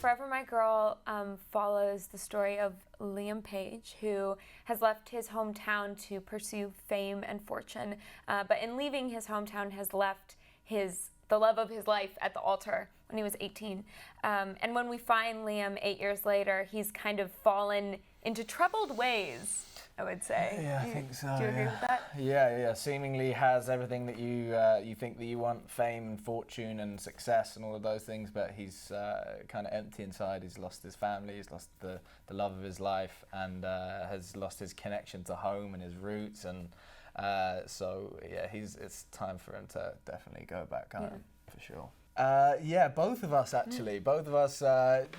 Forever My Girl follows the story of Liam Page, who has left his hometown to pursue fame and fortune, but in leaving his hometown has left the love of his life at the altar when he was 18. And when we find Liam 8 years later, he's kind of fallen into troubled ways, I would say. Yeah, I think so. Do you agree with that? Yeah. Seemingly has everything that you think that you want: fame and fortune and success and all of those things. But he's kind of empty inside. He's lost his family. He's lost the love of his life, and has lost his connection to home and his roots. And so yeah, it's time for him to definitely go back home for sure. Yeah, both of us actually. Both of us.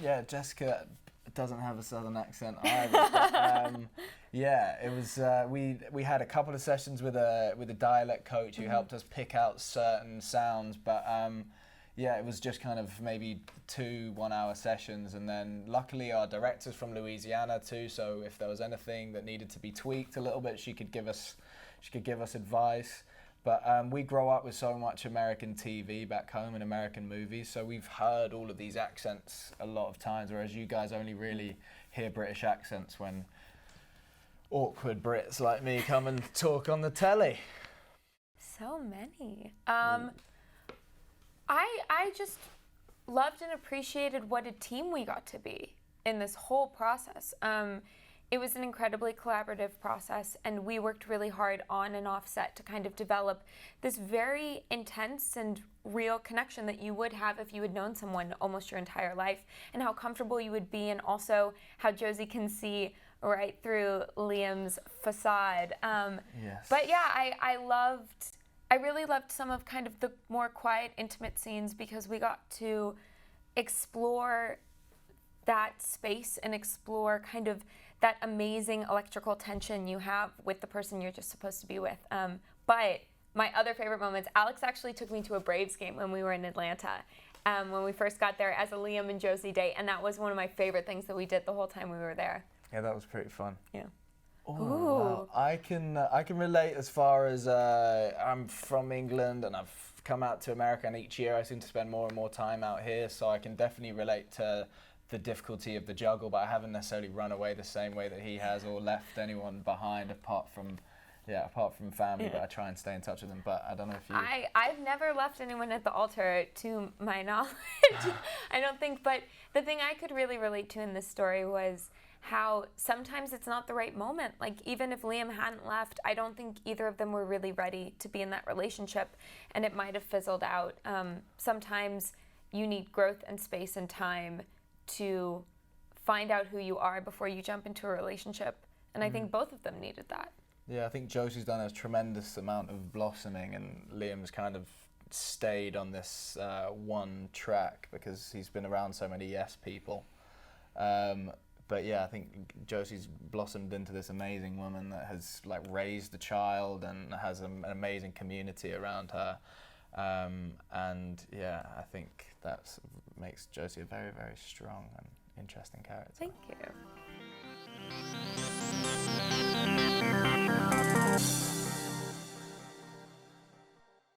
Yeah, Jessica doesn't have a southern accent either. But, yeah, it was. We had a couple of sessions with a dialect coach who helped us pick out certain sounds, but yeah, it was just kind of maybe 2 one-hour sessions, and then luckily our director's from Louisiana too. So if there was anything that needed to be tweaked a little bit, she could give us advice. But we grow up with so much American TV back home and American movies, so we've heard all of these accents a lot of times, whereas you guys only really hear British accents when awkward Brits like me come and talk on the telly. So many. I just loved and appreciated what a team we got to be in this whole process. It was an incredibly collaborative process, and we worked really hard on and off set to kind of develop this very intense and real connection that you would have if you had known someone almost your entire life, and how comfortable you would be, and also how Josie can see right through Liam's facade. Yes. But yeah, I really loved some of kind of the more quiet, intimate scenes, because we got to explore that space and explore kind of that amazing electrical tension you have with the person you're just supposed to be with. But my other favorite moments, Alex actually took me to a Braves game when we were in Atlanta, when we first got there as a Liam and Josie date, and that was one of my favorite things that we did the whole time we were there. Yeah, that was pretty fun. Yeah. Oh, wow. I can relate as far as I'm from England and I've come out to America, and each year I seem to spend more and more time out here, so I can definitely relate to the difficulty of the juggle, but I haven't necessarily run away the same way that he has or left anyone behind apart from family, but I try and stay in touch with them. But I don't know if you... I've never left anyone at the altar, to my knowledge. I don't think, but the thing I could really relate to in this story was how sometimes it's not the right moment. Like, even if Liam hadn't left, I don't think either of them were really ready to be in that relationship, and it might have fizzled out. Sometimes you need growth and space and time to find out who you are before you jump into a relationship, and I think both of them needed that. Yeah, I think Josie's done a tremendous amount of blossoming, and Liam's kind of stayed on this one track because he's been around so many yes people. But yeah, I think Josie's blossomed into this amazing woman that has like raised a child and has an amazing community around her. And yeah, I think that makes Josie a very, very strong and interesting character. Thank you.